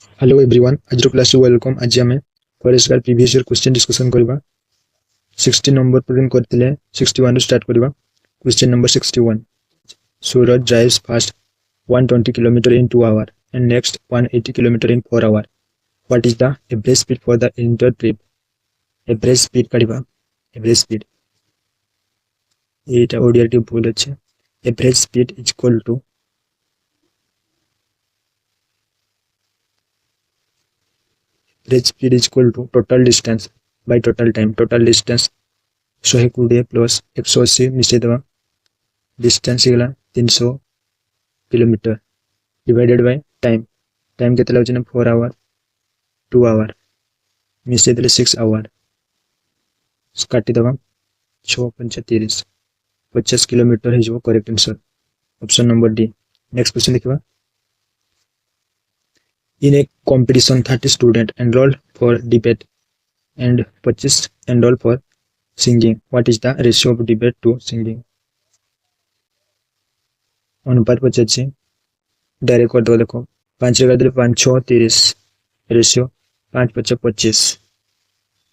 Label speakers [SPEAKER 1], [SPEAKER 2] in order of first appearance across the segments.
[SPEAKER 1] Hello everyone आज class welcome. आज आम forest guard previous year question discussion करबा। 60 नंबर प्रिंट करथिले 61 स्टार्ट करबा। Question number 61। Suraj drives first 120 kilometre in 2 hour and next 180 kilometre in 4 hour. What is the average speed for the entire trip? Average speed काढिबा। Average speed एटा ओडिया टी भूल अछि। Average speed is equal to average speed is equal to total distance by total time. Total distance 120 plus 180 मिसे देवा। Distance गला 300 kilometre divided by time. Time केते लागछ ना 4 आवर 2 आवर मिसे देले 6 आवर काटी देवा। 6 5 30 50 किलोमीटर है जो correct answer option number D. Next question देखिबा। In a competition 30 student enrolled for debate and 25 enrolled for singing. What is the ratio of debate to singing? अनुपात पचासी डायरेक्ट कर दो। देखो 5 जगह 5 6 30 रेशियो 5 5 25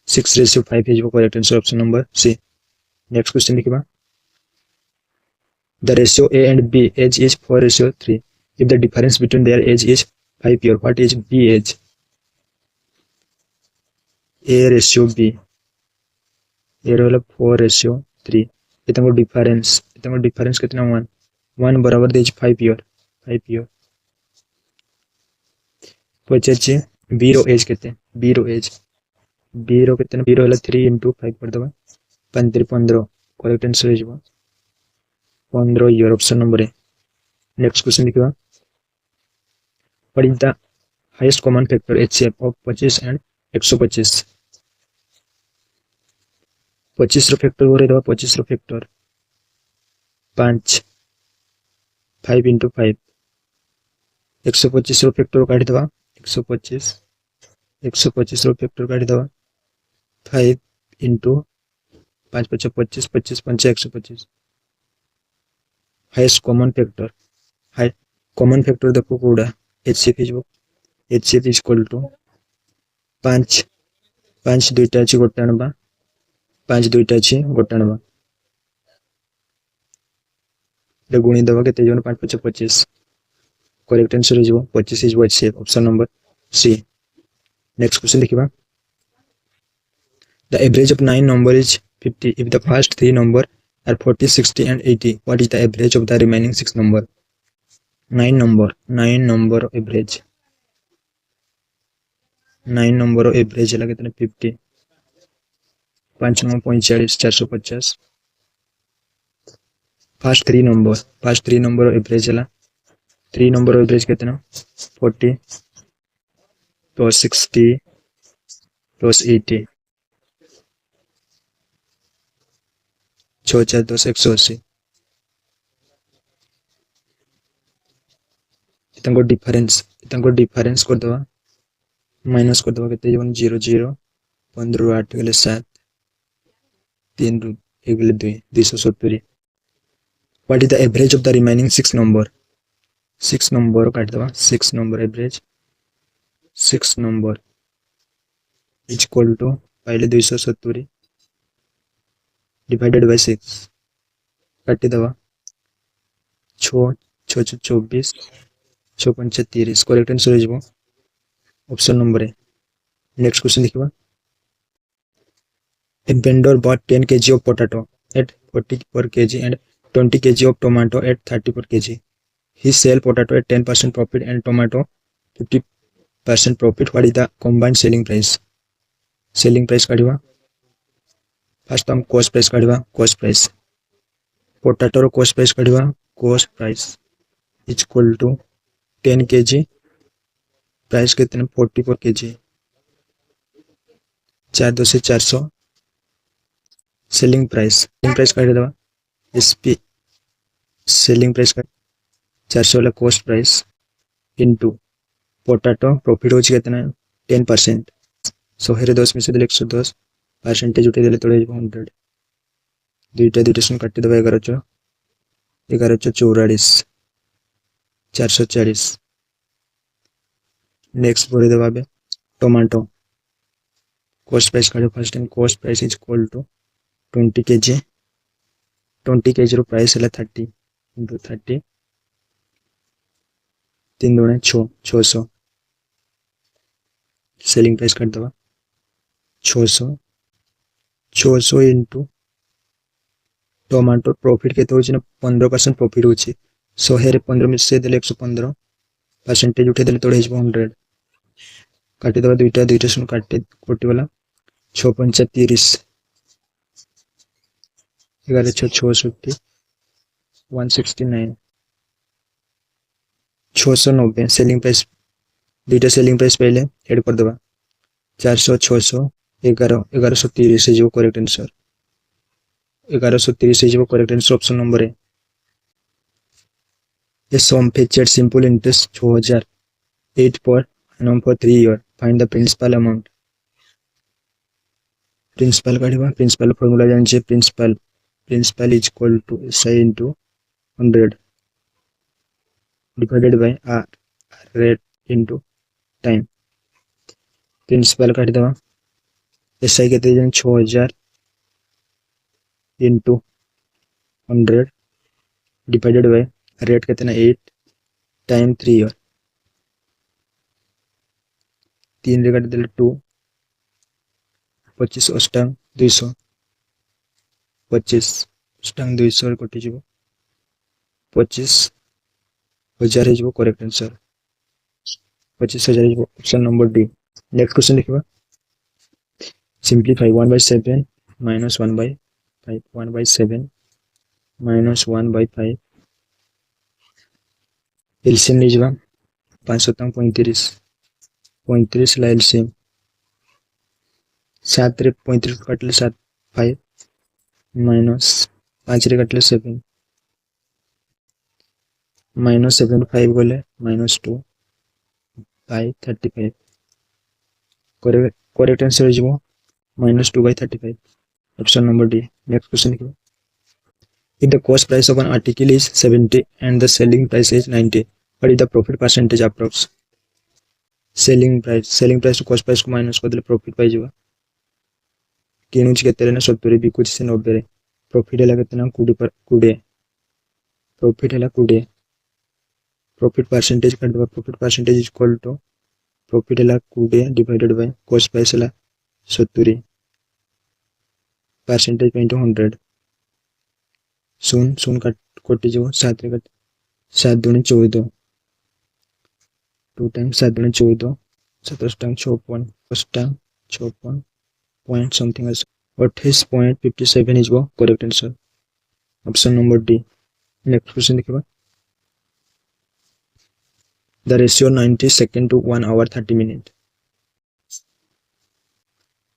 [SPEAKER 1] 6:5 है जो correct answer option number C. Next question देखिबा। The ratio A and B age is 4:3. If the difference between their age is 5 years, what is B age? A ratio B ये रोला 4:3। इतना डिफरेंस कितना 1 बराबर दे 5 year 5 year. पचाची बीरो as केते बीरो as बीरो कितना बीरो हला 3 * 5 कर दबा 15 15 करेक्ट आंसर है जबा 15 year option number A. Next question देखिबा। What is the highest common factor HCF of 25 and 125? 25 रो फैक्टर करे दबा 25 रो फैक्टर 5 5 * 5 125 रो फैक्टर काटी दबा 125 रो फैक्टर काटी दबा 5 * 5 5 25 25 5 125 हाईएस्ट कॉमन फैक्टर देखो कोडा HCF is HCF is equal to 5 5 दुईटा अछि गोटे आनबा 5 दुईटा अछि गोटे आनबा ले गुणी दबा केते जन 5 5 25 करेक्ट आंसर हो जो 25 is HCF option number C. Next question देखिबा। The average of 9 number is 50 if the first 3 number are 40 60 and 80. What is the average of the remaining 6 number? 9 number average 9 number average लगे कितने 50 5 9 45 450 first 3 number average है 3 number average कितना 40 plus 60 plus 80 6 4 10 180 इतना difference कर दवा minus कर दवा कितने जन 0 0 15 8 गले 7 3 गले 2 270। What is the average of the remaining 6 number? 6 number काट दवा 6 number average 6 number is equal to पहले 270 divided by 6 काटी दवा 6 6 24 6 5 30 करेक्ट आंसर हो option number A. Next question देखिबा। A vendor bought 10 kg of potato at 40 per kg and 20 kg of tomato at 30 per kg. He sell potato at 10% profit and tomato 50% profit. What is the combined selling price? Selling price काढिबा। First हम cost price काढिबा cost price potato रो cost price काढिबा cost price is equal to 10 kg price कितने 40 पर kg 4 2 से 400 selling price काढि दबा SP selling price का 400 वाला cost price into potato profit होची कितना 10% 100 10 में से 110 परसेंटेज उठे देले तोड़े 100 दुईटा सुन काटी दबा 1144 440 नेक्स्ट बोले देवा बे टोमाटो कॉस्ट प्राइस काढे first time cost price is equal to 20 kg 20 kg रो प्राइस है 30 into 30 3 दूने 600 सेलिंग प्राइस कर दवा 600 इंटू टोमाटो प्रॉफिट के 15% प्रॉफिट होची 100 रे 15 मिसे देले 115 परसेंटेज उठे देले तोड़े 100 काटी दवा दुईटा सुन काटे कोटी वाला 6 पंचा 30 11 6 66 169 690 सेलिंग प्राइस दुईटा सेलिंग प्राइस पहले ऐड कर दवा 400 600 1130 जो करेक्ट आंसर 1130 जो करेक्ट आंसर ऑप्शन नंबर है ये सम feature simple interest 6000 8 per annum for 3 year find the principal amount principal काढवा प्रिंसिपल फॉर्मूला जानिछे principal is equal to SI into 100 divided by R rate into time principal काट दवा SI केते जान 6000 into 100 divided by rate कहते ना 8 time 3 year 3 रे काट देले 2 25 अष्टांग 200 25 अष्टांग 200 कटि जीवो 25,000 है जीवो करेक्ट आंसर 25,000 है option number D next question लिखिबा सिंपलीफाई 1/7 minus 1/5 1/7 minus 1/5 एलसीएम लीजिए 535 35 ला एलसीएम 7 रे 35 काटले 7 5 माइनस 5 रे काटले 7 माइनस 7 5 गले -2 बाय 35 करेक्ट आंसर हो -2/35 option number D next question लिखो if the cost price of an article is 70 and the selling price is 90 what is the profit percentage approx selling price to cost price को minus कर देले profit पाई जावा किनुच केते रे 70 बिकुच से 90 रे profit हला केते ना 20 पर 20 प्रॉफिट हला 20 प्रॉफिट परसेंटेज कर देबा profit percentage is equal to profit हला 20 डिवाइडेड बाय कॉस्ट प्राइस हला 70 परसेंटेज पॉइंट 100 सुन कटि जो 7 रे कट 7 दूनी 14 2 टाइम्स 7 दूनी 14 7 times 56 first time 56 point something else 28.57 is वो correct answer option number D next question देखिबा the ratio 90 second to 1 hour 30 minute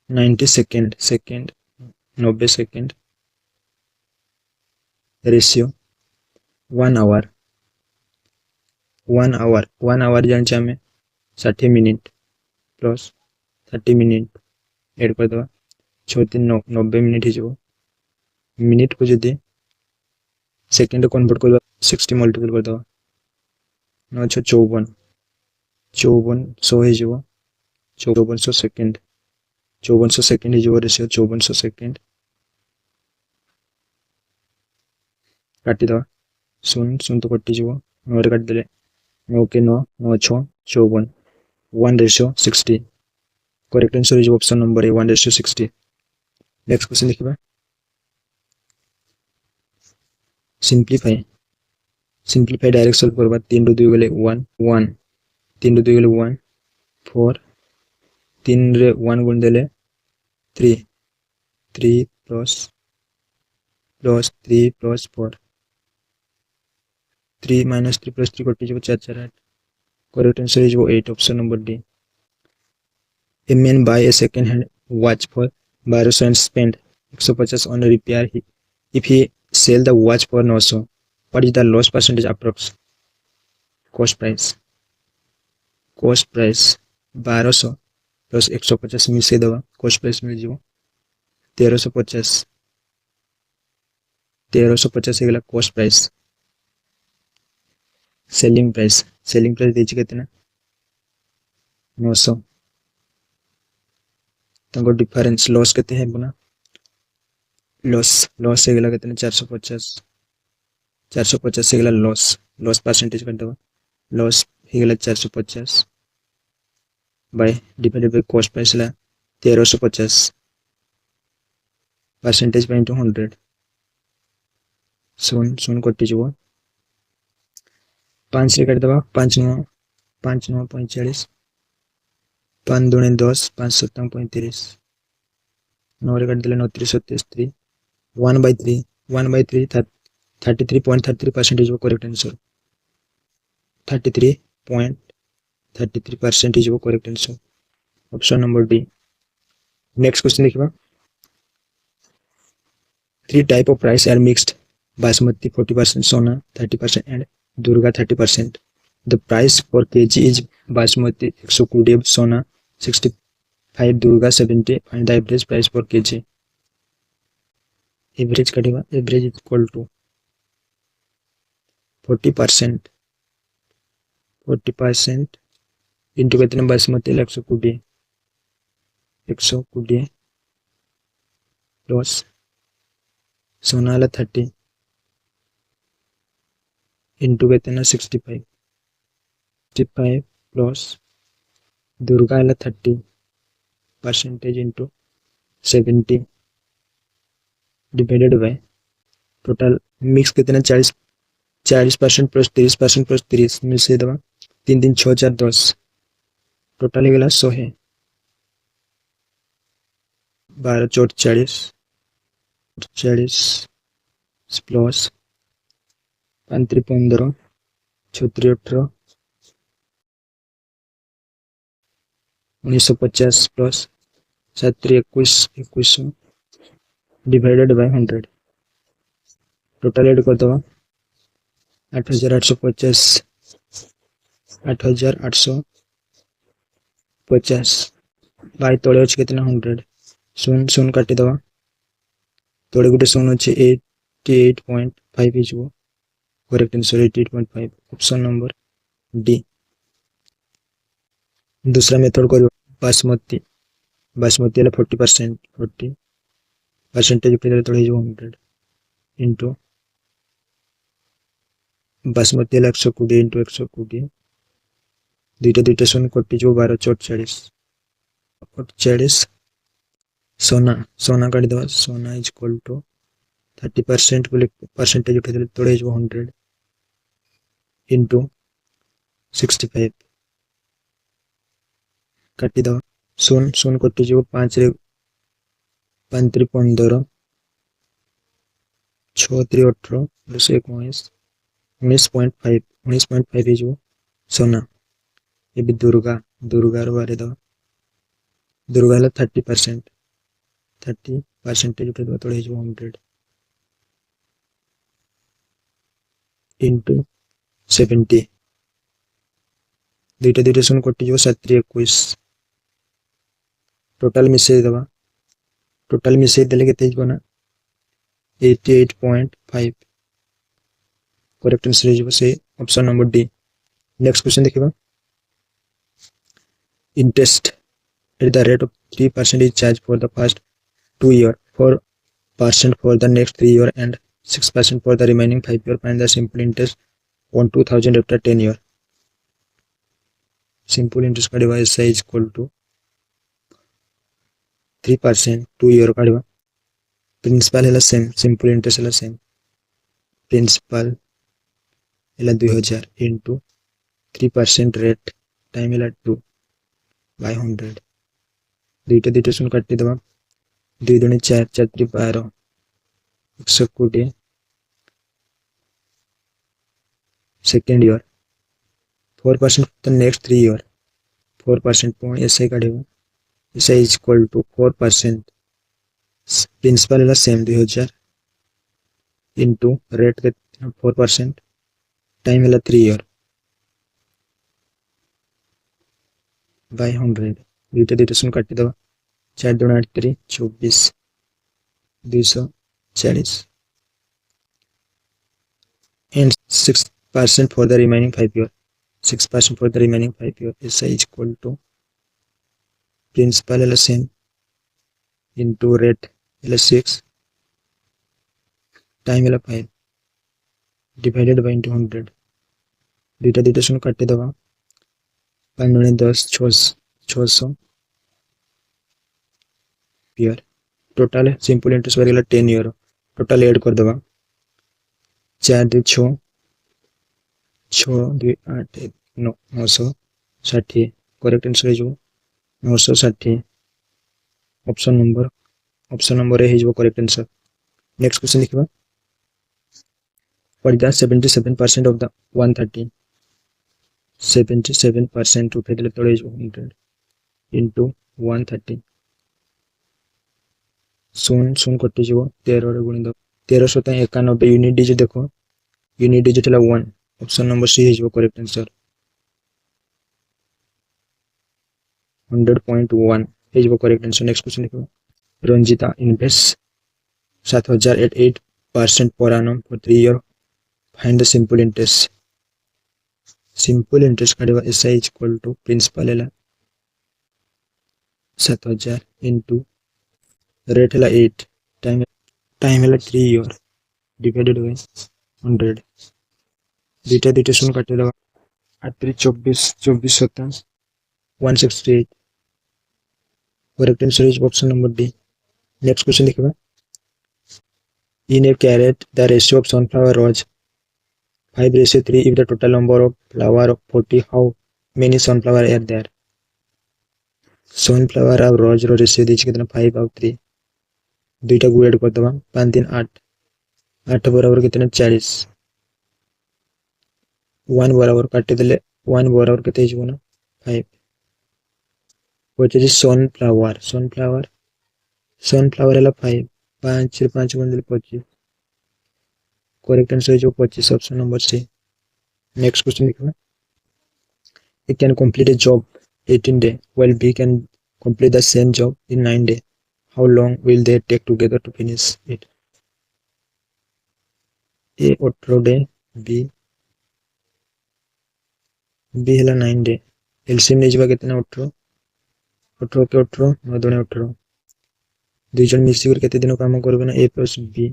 [SPEAKER 1] 90 second 90 second ratio 1 hour 1 hour जान हमें 60 मिनट प्लस 30 मिनट ऐड कर दवा 90 minute ही minute को जदि second convert कर 60 multiple कर दवा 9 54 100 ही 5400 सेकंड 5400 सेकंड ही रेशियो 5400 सेकंड काटी दवा सुन तो कटि जीवो 9 रे काट देले 9 के 9 9 6 54 1:60 correct answer is option number A 1:60 next question लिखिबा सिंपलीफाई डायरेक्ट सॉल्व करबा 3 रो 2 गेले 1 1 3 रो 2 गेले 1 4 3 रे 1 गुण देले 3 3 प्लस 3 प्लस 4 3 minus 3 plus 3 कटि जो 4 4 8 correct answer is 8 option number D A man buy a second hand watch for 1200 and spend 150 on repair if he sell the watch for 900 what is the loss percentage approx cost price 1200 plus 150 मिसे दवा cost price मिल जीवो 1350 हेगला cost price selling price देखिए कितना 900 ताको difference loss केते है बना loss से गला केते 450 से गला लॉस परसेंटेज कर दबा लॉस ही गला 450 by divided by cost price ला 1350 परसेंटेज बाय 100 सुन कटि जब 5 रे काट दबा 5 9 45 5 दूने 10 5 7 35 9 रे काट देले 9 3 37 1/3 33.33% of correct answer 33.33% of correct answer option number D next question देखिबा three type of rice are mixed basmati 40% sona 30% and durga 30% the price per kg is basmati 120 sona 65 durga 70 and the average price per kg average कटिबा average is equal to 40% into कितने basmati 120 plus Sonala 30 into कितने 65 plus Durga 30 percentage into 70 divided by total mix कितने 40% plus 30% plus 30 मिसे दबा 3 3 6 4 10 total गला 100 है 12 4 40 plus 5 3 15 6 3 18 1950 plus 7 3 21 divided by 100 total add कर दबा 8850 bye तले अच्छे कितना 100 सुन काटी दबा तले गोटे सुन अच्छे 88.5 हो correct answer 88.5 option number D दूसरा मेथड कर बासमती 40% 40 परसेंटेज तले 100 इंटू बासमती 120 इंटू 120 दुईटा सुन कटि जो 12 48 सोना काट दबा सोना इज इक्वल टू 30% बोले परसेंटेज उठे तोड़े 100 इंटू 65 काटी दबा सुन कटि जो 5 रे 5 3 15 6 3 18 प्लस 19.5 जो सोना ये भी दुर्गा बारे दबा दुर्गा 30% उठे दबा तोड़े 100 इंटू 70 दुईटा सुन कटि जो 7 3 21 टोटल मिसे देले केते बना 88.5 करेक्ट आंसर हो से option number D next question देखिबा interest at the rate of 3% is charged for the first 2 years, 4% for the next 3 years and 6% for the remaining 5 years. Find the simple interest on 2000 after 10 years. Simple interest का device is equal to 3% 2 year का device principal है same simple interest है same principle है 2000 into 3% rate time है 2 by 100 दुईटा सुन काटी दबा 2 दूनी 4 4 3 12 120 second year 4% the next 3 year 4% point ऐसे काटिबा ऐसे इज इक्वल टू 4% प्रिंसिपल है सेम 2000 इंटू रेट के 4% टाइम है 3 ईयर बाय 100 दुईटा सुन काटी दबा 4 दूना 8 3 24 240 and 6% for the remaining 5 years 6% for the remaining 5 years is equal to principal है सेम इंटू रेट है 6 टाइम है 5 डिवाइडेड बाय इंटू 100 दुईटा दुईटा शून्य काटी दबा 5 दुणे 10 600 ईयर टोटल सिंपल इंटरेस्ट वगैरह 10 ईयर टोटल ऐड कर दबा 4 2 6 6 2 8 9 960 करेक्ट आंसर है जो 960 ऑप्शन नंबर ए है जो करेक्ट आंसर नेक्स्ट क्वेश्चन देखिबा what is the 77% of the 130 77% उठे देले तळे जो 100 into 130 शून्य कटि जीव 13 रे गुणित 1391 यूनिट डिजिट देखो यूनिट डिजिट है 1 ऑप्शन नंबर सी है करेक्ट आंसर 100.1 है करेक्ट आंसर नेक्स्ट क्वेश्चन देखो Ranjita invest 7000 at 8% per annum for 3 years find the simple interest काढवा SI equal to principal है 7000 into rate है 8 टाइम है 3 years divided by 100 दुईटा शून्य काटे दबा 8 24 24 27 168 correct answer is option number D next question देखिबा in a carrot the ratio of sunflower was 5:3 if the total number of flower of 40 how many sunflower are there sunflower और rose row ratio दीजिए कितना 5 और 3 दुईटा को add कर दबा 5 3 8 8 बराबर कितना 40 1 बराबर काटे देले 1 बराबर कितने हिजबो ना 5 व्हिच इज सनफ्लावर है 5 5 रे 5 गुण 25 करेक्ट आंसर है जो 25 option number C next question देखो it can complete a job 18 day while B can complete the same job in 9 day how long will they take together to finish it A 18 day B है 9 day LCM ले जबा कितना 18 18 के 18 9 दुणे 18 दुई जन mix कर केते दिन काम करबे ना A plus B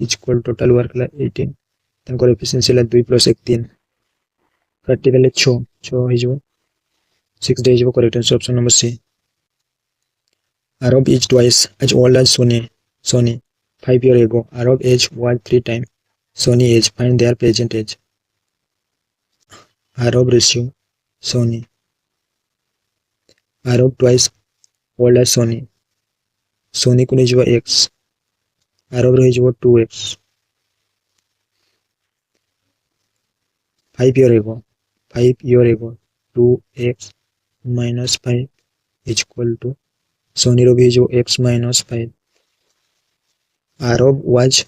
[SPEAKER 1] equal total work ला 18 तनकर एफिशिएंसी ला 2 plus 1 3 काटी देले 6 6 हिजो 6 डे हिजो correct answer option number C Arab is twice as old as Sony 5 years ago Arab age was 3 times Sony age find their present age Arab ratio Sony Arab twice old as Sony को नहीं x Arab रही 2x 5 years ago 2x minus 5 is equal to Sony रो भी x minus 5 Arab was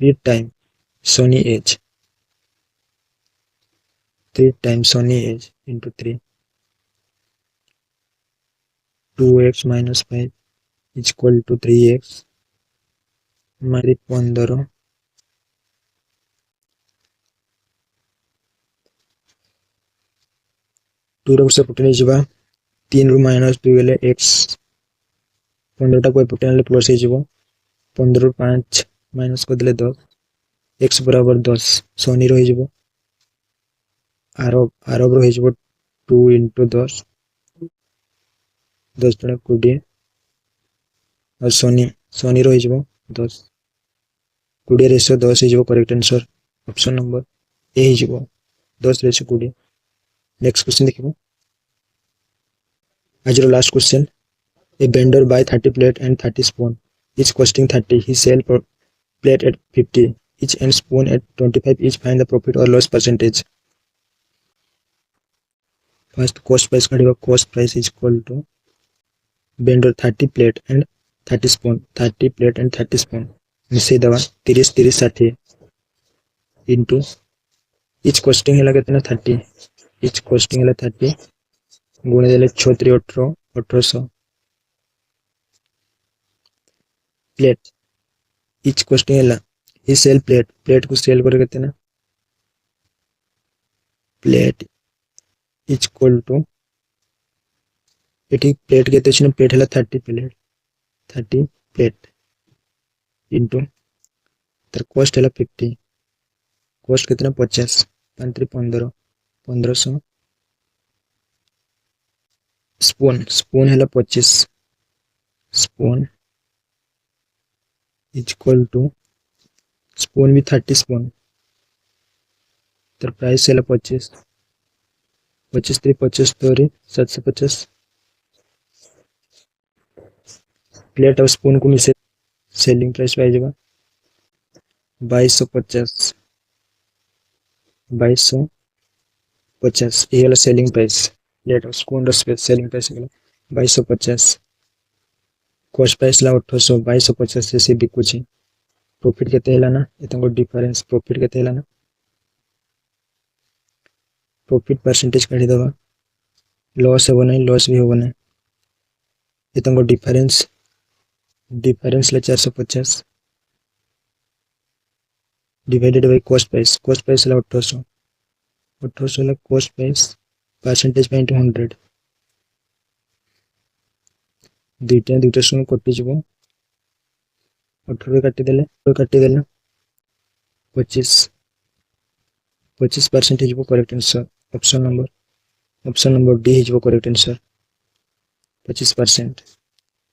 [SPEAKER 1] 3 times Sony age 3 times Sony age into 3 2x minus 5 is equal to 3x minus 15 2 रो से पुटने जबा 3 rho minus 2 गेले x 15 टा कोई पुटने plus हे जबो 15 रो 5 minus को देले 10 x बराबर 10 सोनी रो हे जबो आरब रो हे जबो 2 into 10 10 टा 20 और सोनी रो हे जबो 10 20 रेशो 10 हे जबो correct answer option number A हे जबो 10 रेशो 20 नेक्स्ट क्वेश्चन देखिबो आज रो last question A vendor buy 30 plate and 30 spoon each costing 30 he sell per plate at 50 each and spoon at 25 each find the profit or loss percentage first cost price काढिबा cost price is equal to vendor 30 plate and 30 spoon 30 plate and 30 spoon मिसे दवा 30 30 60 into each costing है कितना 30 each costing है 30 गुणे देले 6 3 18 1800 plate each question है ही sell plate को सेल करे कितना plate is equal to eighty plate के प्लेट है 30 प्लेट 30 प्लेट इंटू तार कॉस्ट है 50 कॉस्ट कितना 50 5 15 1500 स्पून स्पून है 25 स्पून इक्वल टू स्पून भी 30 स्पून तर प्राइस है 25 25 3 25 तोरी 750 प्लेट और स्पून को मिसे सेलिंग प्राइस पाइज 2250 2250 ये सेलिंग प्राइस प्लेट और spoon selling price 2250 cost price 1800 2250 से बिकुच प्रॉफिट के ना ये डिफरेंस प्रॉफिट के ना प्रॉफिट परसेंटेज काढ़ीदे लॉस हे ना लॉस भी हे ना ये difference difference 450 divided by cost price 1800 1800 cost price percentage 100 दुईटा शून्य कटिज 18 काटिदेले 25% हो correct answer option number D हो करेक्ट आंसर 25%।